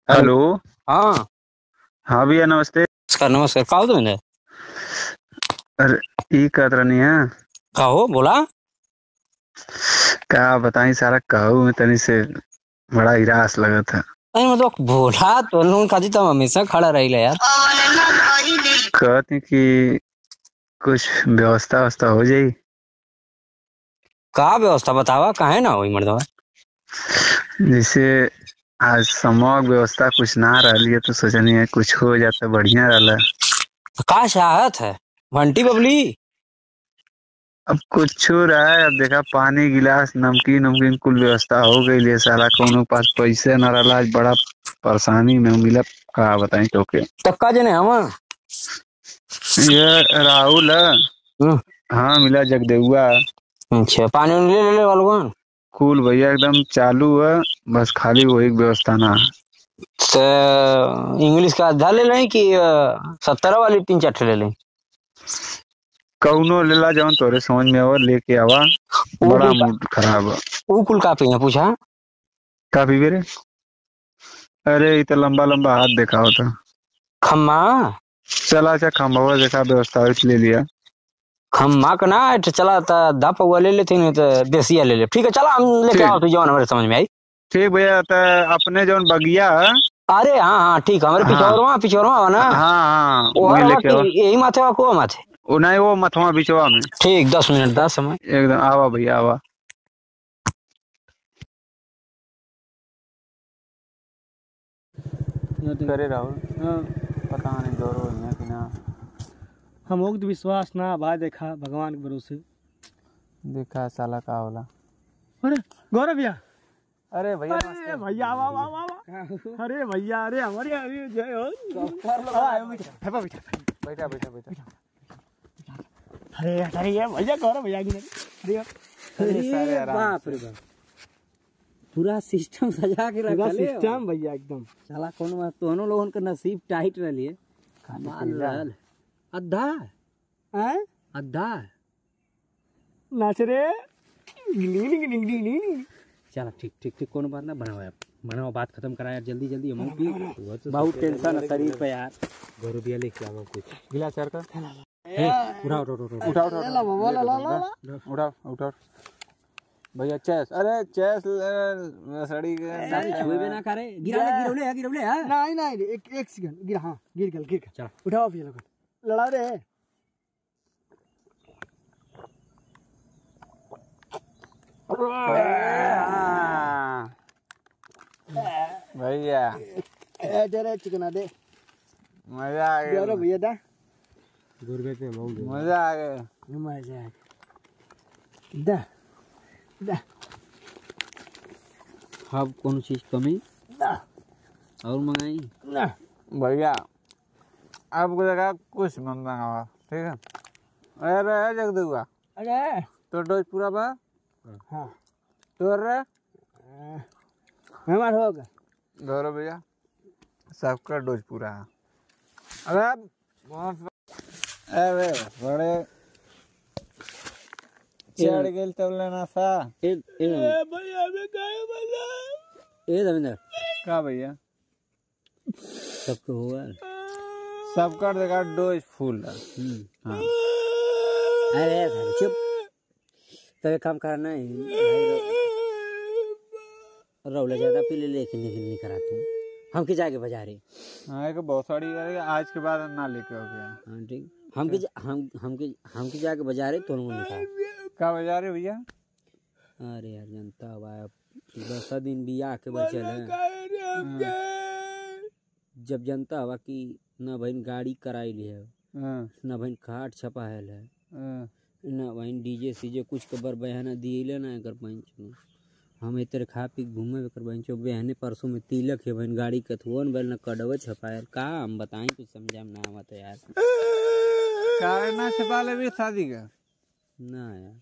Hello. Hello. हाँ, हाँ भैया नमस्ते। नमस्कार नमस्कार। का हो तुमने? अरे ई कहत रहनी है का हो बोला। का बताई सारा कहू में तनी से बड़ा हिरास लगा था। अरे मतलब बोला तो लोगों खाती तो हम हमेशा खड़ा रही यार। कहती कि कुछ व्यवस्था व्यवस्था हो जाई। का व्यवस्था बतावा, काहे ना होई मर्दवा। जैसे आज समूह व्यवस्था कुछ ना रही है तो सोचनी है कुछ हो जाता बढ़िया रहला। का चाहत है घंटी बबली? अब कुछ रहा है, अब देखा पानी गिलास नमकीन नमकीन कुल व्यवस्था हो गई है, साला कोनो पास पैसे न रहा, आज बड़ा परेशानी में मिला। का बताई तो के तक्का जने हम। ये राहुल है। हाँ मिला जगदेउआ। अच्छा, पानी उनी ले वालों। कूल भैया एकदम चालू है, बस खाली वही व्यवस्था ना है। तो इंग्लिश का आधा ले लें कि 70 वाली 3 4 ले लें? कौनो लेला जौन तोरे समझ में आवा लेके आवा। ऊ बड़ा कुल का मूड खराब है। ऊ कुल का पीना पूछा। का पीबे रे? अरे इत लंबा लंबा हाथ देखा होता। खम्मा चला अच्छा खम्भा देखा व्यवस्था हो ले लिया। खम्मा का ना चला था, दा पौवा ले लेते नहीं तो देसिया ले ले। ठीक है चला, हम लेके आओ ठीक तो जवान हमारे समझ में आई। ठीक भैया तो अपने जौन बगिया है। अरे हाँ हाँ ठीक है, हमारे हाँ पिछोरवा हो ना। हाँ हाँ वो वही हर लेके वक्त आवा। यही माथे वा को माथे। वो नहीं वो मथवा बिचवा में। ठीक 10 मिनट 10 समय। एकदम आवा भैया आवा। करे राहुल। पता नहीं जोरो है कि ना। हम तो विश्वास ना बा, देखा भगवान के भरोसे। देखा साला का होला। अरे गौरव भैया। अरे भैया अरे भैया वाह वाह वाह वाह। अरे भैया, अरे हमारे अरे जय हो। बैठा बैठा बैठा बैठा। अरे अरे ये भैया गौरव भैया की नहीं। अरे बाप रे बाप, पूरा सिस्टम सजा के रखा ले सिस्टम भैया एकदम। साला कौन बात, दोनों लोगों का नसीब टाइट रह लिए। कमाल रहल। अद्धा हैं अद्धा नाच रे। चला ठीक ठीक ठीक, कोनो बात ना, बनाओ यार बनाओ, बात खत्म करा यार जल्दी जल्दी। हम बहुत टेंशन है शरीर पे यार। गौरव भैया लेके आओ कुछ गिला चार का। उठाओ उठाओ उठाओ उठाओ उठाओ उठाओ उठाओ भैया चेस। अरे चेस सड़ी छुए ना करे। गिरवले गिरवले हां। नहीं नहीं एक सेकंड गिरा। हाँ गिर गल। चल उठाओ भैया लोग लड़ा रे। भैया जरा चिकना दे। मजा आ गया भैया दा गुरबे पे बहुत मजा आ गया। मजा आ दा दा। अब कौन चीज कमी दा और मंगाई ना भैया आपको देखा कुछ मत मंगावा ठीक है। अरे जगदुआ अरे तो डोज पूरा बा। हाँ तो रे हमार होगा। गौरव भैया सबका डोज पूरा है। अरे अरे बड़े चढ़ गेल तब लेना सा। भैया में गाय वाला ए रविंदर का भैया सबको हुआ। सबका देखा डोज फुल है। हाँ अरे चुप, तब एक काम करना है, रौला ज्यादा पी ले लेकिन नहीं कराते हम के जाके बाजारे। हाँ एक बहुत सारी आज के बाद ना लेके हो गया। हाँ ठीक, हम के जाके बाजारे तो उनको निकाल का बाजार है भैया। अरे यार जनता हुआ 10 दिन बिया के बचल है। जब जनता हुआ कि न बहन गाड़ी कराई ली है, न बहन कार्ड छपायल है, न बहन डीजे सीजे कुछ कबर बयाना दिए ना कर पंच। हम इतर खा पी घूमे कर बहन बहने परसों में तिलक है बहन गाड़ी कथुअन बैल न कड़वे छपायल। का हम बताएं कुछ समझा में ना आवत यार। कार ना छपा ले भी शादी का ना यार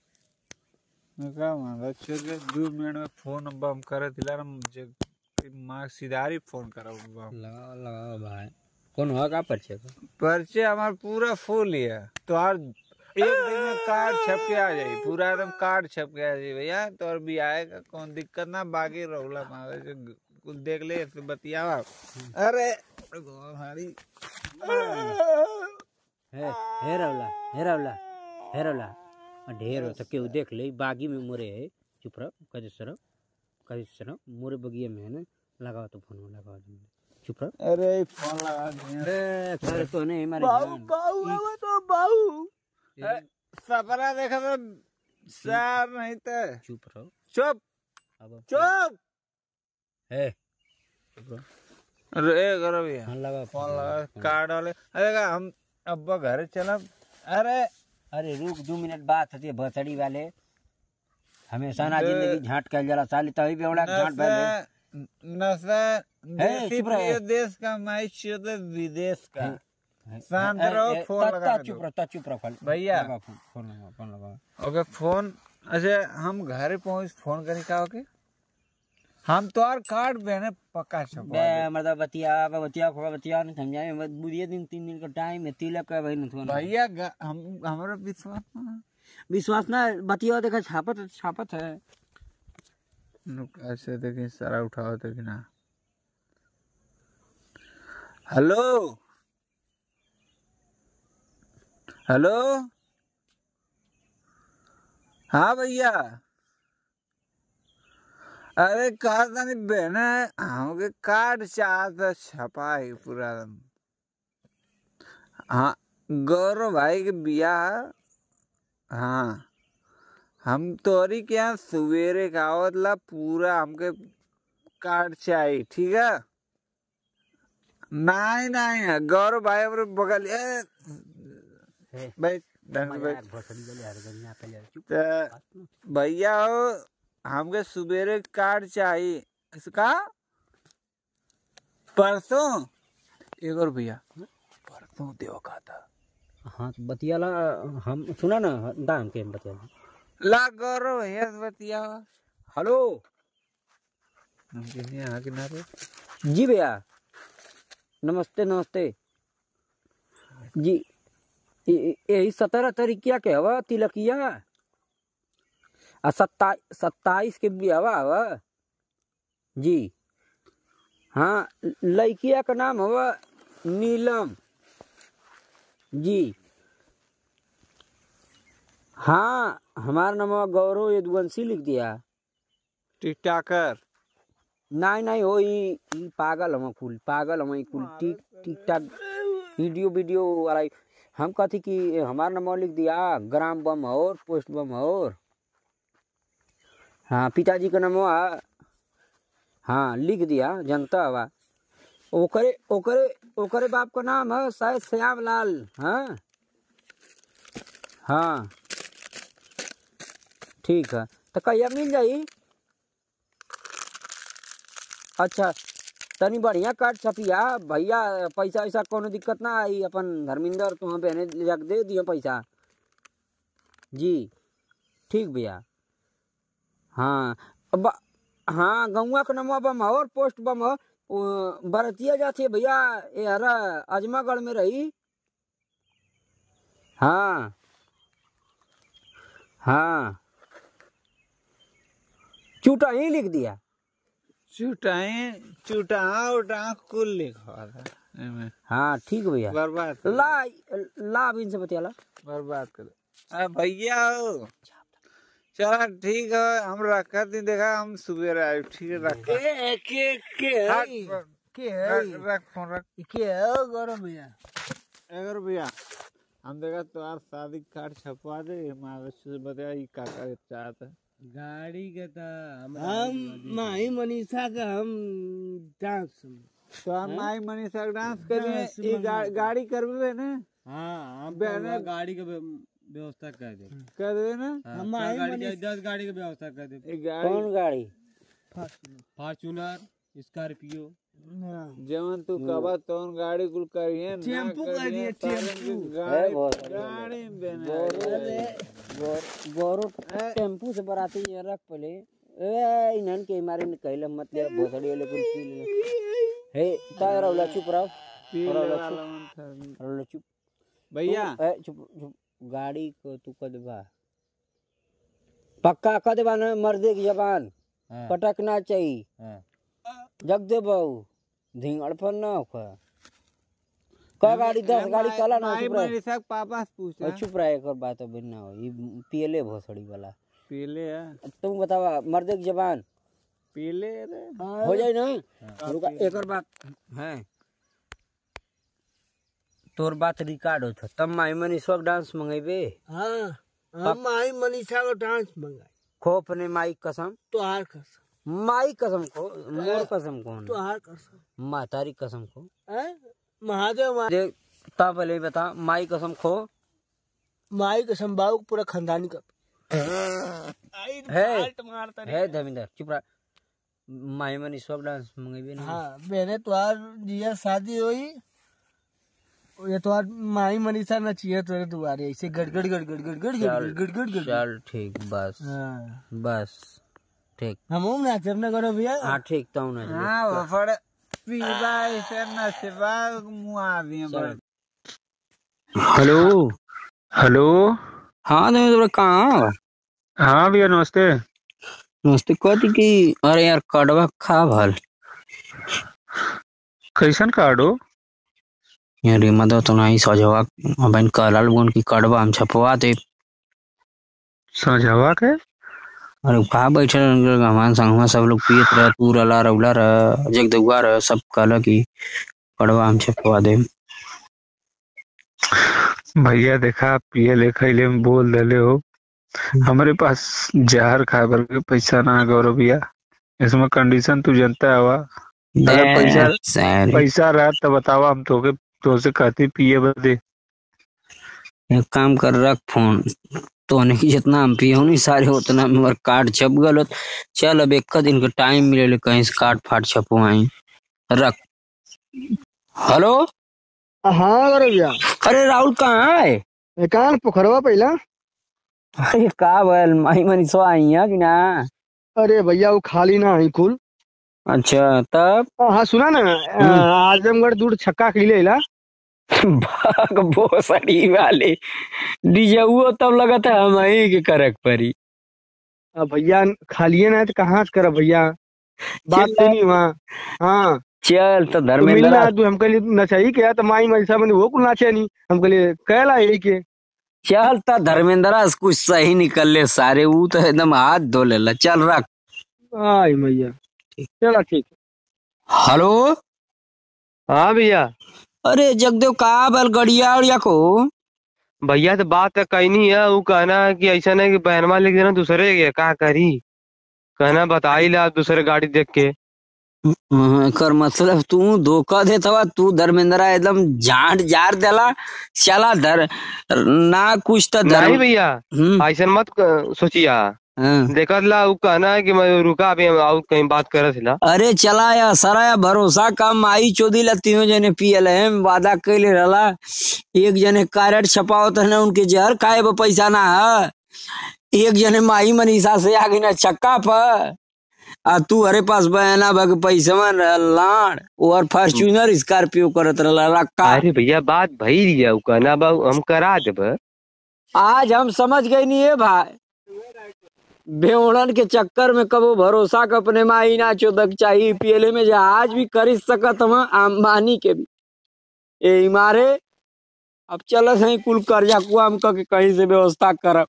मैं का मान चल 2 मिनट में फोन बम करे दिला मुझे मां सीधारी फोन करा लगा लगा भाई। कौन हुआ का परिचय परिचय हमारा पूरा फुल ही है तो हर एक दिन में कार्ड छप के आ जाये, पूरा एकदम कार्ड छप के आ जाये भैया। तो और भी आएगा कौन दिक्कत ना, बाकी रौला मारे कुछ देख ले फिर बतियावा। अरे भारी हे रवला ढेर हो तो केहू देख ले बागी में मोरे है। चुप रहो कदे सर मोरे बगिया में है ना। लगाओ तो फोन लगाओ चुप रहो। अरे फोन लगा दिया। अरे तो नहीं हमारे बाऊ तो बाऊ सपना देखा तो सार नहीं तो चुप रहो। चुप अब चुप है अरे करो भैया फोन लगा फोन लगा कार्ड वाले। अरे हम अब्बा घर चला। अरे रुक 2 मिनट बात होती है भसड़ी वाले हमेशा ना जिंदगी झांट कर जला साली तभी बेवड़ा झांट बैले नशा देसी चुप रहे। देश का मैच विदेश का। शांत रहो फोन लगा चुप रहो भैया फोन लगा। Okay phone. अच्छा हम घर पहुंच फोन करी का ओके हम तो और कार्ड बहने पक्का छपवा मतलब बतिया नहीं समझाए बुढ़िया दिन 3 दिन का टाइम है तिलक का भाई भैया हम हमारा विश्वास ना बतिया देखा छापत है। ऐसे देखिए सारा उठाओ तो कि ना। हेलो हाँ भैया अरे कहा था नहीं बहना हमके कार्ड चाहता छपाई पूरा। हाँ गौरव भाई के बियाह। हाँ हम तोरी के यहाँ सवेरे का आवतला पूरा हमके कार्ड चाहिए ठीक है। नहीं गौरव भाई और बगल भैया हमके सवेरे कार्ड चाहिए इसका परसों। एक और भैया परसों देव का था। हाँ तो बतिया ला हम सुना ना दाम के बतिया ला गौरव हेस बतिया। हेलो यहाँ किनारे जी भैया नमस्ते जी यही 17 तारीख के हवा तिलकिया 27 के भी हवा जी। हाँ लड़किया का नाम हवा नीलम जी। हाँ हमारा नाम गौरव यदुवंशी लिख दिया। टिकटाकर नहीं हो पागल हम कुल टिक टाक वीडियो वाला हम कहती कि हमारा नंबर लिख दिया ग्राम बम और पोस्ट बम और। हाँ पिताजी का नंबर हाँ लिख दिया जनता हवा। ओकरे बाप का नाम है शायद श्याम लाल। हाँ ठीक है तो कहिया मिल जाई। अच्छा तनी बढ़िया कार्ड छपिया भैया पैसा वैसा कोनो दिक्कत ना आई अपन धर्मिंदर तुम बहने जाके दे दियो पैसा जी। ठीक भैया हाँ हाँ गौवा का नंबर बम और पोस्ट बम हो बरतिया जाती है भैया ये हरा अजमागढ़ में रही। हाँ चूटा ही लिख दिया। चुटा कुल लिखा था। हाँ ठीक भैया बर्बाद ला इनसे बतिया ला बर्बाद कर भैया चला ठीक है हम रखा थी देखा हम सुबह आए ठीक है रख फोन रख गौरव भैया अगर भैया हम देखा तुम्हार शादी कार्ड छपवा दे हमारे बताया काका चाहता गाड़ी के था हम माही मनीषा का हम डांस तो हम माही मनीषा का डांस करिए गाड़ी करवे ना। हाँ गाड़ी का व्यवस्था कर दे ना। हम 10 गाड़ी का व्यवस्था कर दे। कौन गाड़ी फॉर्च्यूनर स्कॉर्पियो जवन तू कबा तौन गाड़ी कुल करिए टेम्पू कर दिए गाड़ी गौरव टेम्पू से बराती रख पले इन्हन के मारे ने कहले मतलब भोसड़ी वाले कुल पी ले हे तारा चुप रहो चुप भैया चुप गाड़ी को तू कदबा पक्का कदबा न मर्दे की जबान पटकना चाहिए। जग दे बाऊ धिंगड़ पर ना होखा का गाड़ी 10 गाड़ी कला ना चुप रहे सब पापा से पूछा चुप रहे एक और बात अब ना हो ये पीले भोसड़ी वाला पीले है तुम बतावा मर्द की जबान पीले रे हो जाए ना रुका एक और बात है तोर बात रिकॉर्ड होता तब माई मनीषा डांस मंगेबे हाँ हम माई मनीषा को डांस मंगाई खो अपने माई कसम तो हार कसम माई कसम को मोर कसम कौन तो हार कसम मातारी कसम को महादेव देख ता पहले बता माई कसम खो माई कसम बाबू पूरा खानदानी का है धर्मेंद्र चुप रहा माई मनीषा डांस मंगेबे ना हाँ मैंने तो आज जिया शादी हुई ये तो आज माई मनीषा ना चाहिए तो तुम्हारे ऐसे गड़गड़ गड़गड़ गड़गड़ गड़गड़ गड़गड़ चल ठीक बस बस ठीक हम नाचे अपने करो भैया हाँ ठीक तो ना हाँ फड़ पीबा ऐसे ना सेवा मुआ दिए हेलो हेलो हाँ धर्मेंद्र कहाँ हाँ भैया नमस्ते नमस्ते कहती कि अरे यार कड़वा खा भल कैसन कार्ड हो यार मदद तो नहीं सजवा अब कलाल गुन की कड़वा हम छपवा दे समझावा के अरे कहा बैठे हमारे संगवा सब लोग पियत रहे तू रला रउला रह जगदुआ रह सब कहला की कड़वा हम छपवा दे भैया देखा पिए ले खैले में बोल दले हो हमारे पास जहर खाए बर के पैसा ना गौरव भैया इसमें कंडीशन तू जनता हवा अगर पैसा रहा तो बतावा हम तो से कहती पिए बदे एक काम कर रख फोन तो नहीं जितना हम पिए नहीं सारे उतना मेरे कार्ड छप गल चल अब एक दिन का टाइम मिले कहीं से कार्ड फाट छपवाई रख हेलो हाँ करो भैया अरे राहुल कहाँ है कहाँ पोखरवा पहला अरे का बोल माई मनीषा आई है कि ना अरे भैया वो खाली ना है कुल अच्छा तब हाँ सुना ना आजमगढ़ दूर छक्का खिले ला भाग भोसड़ी वाले डीजे वो तब लगा था हम ही के करक परी भैया खालिए ना तो कहाँ से कर भैया बात नहीं वहाँ हाँ चल तो मिलना धर्मेंद्र तू हम कहली नचाई क्या तो माई मनीषा मैंने वो कुल नाचे नहीं हम कहली कहला यही के चल तो धर्मेंद्र कुछ सही निकल ले सारे वो तो एकदम हाथ धो ले चल रख आई भैया चला ठीक हेलो हाँ भैया अरे जगदेव कहा बल गड़िया उड़िया को भैया तो बात कही नहीं है वो कहना कि ऐसा नहीं कि बहनवा लिख देना दूसरे के का करी कहना बताई ला दूसरे गाड़ी देख के कर मतलब तू धोखा देता तू धर्मेंद्र एकदम झांट जार देला चला धर ना कुछ तो नहीं भैया ऐसा मत सोचिया देखा ला वो कहना है कि मैं रुका अभी हम कहीं बात कर रहा अरे चला या सराया भरोसा कम आई चौधरी ला तीनों जने पियल है वादा कैले रहा एक जने कार्ड छपाओ तो ना उनके जहर खाए पैसा ना है एक जने माई मनीषा से आगे ना चक्का पर आ तू हरे पास बहना बग पैसा में लाड़ और फॉर्च्यूनर स्कॉर्पियो करत रहा अरे भैया बात भई दिया वो कहना हम करा देब आज हम समझ गए नहीं है भाई बेवड़न के चक्कर में कबो भरोसा का अपने माई ना चोदक चाहिए पीएलए में जहाज भी कर सकत हम अंबानी के भी यही मारे अब चल सही कुल कर्जा कुआ हम कहीं से व्यवस्था करब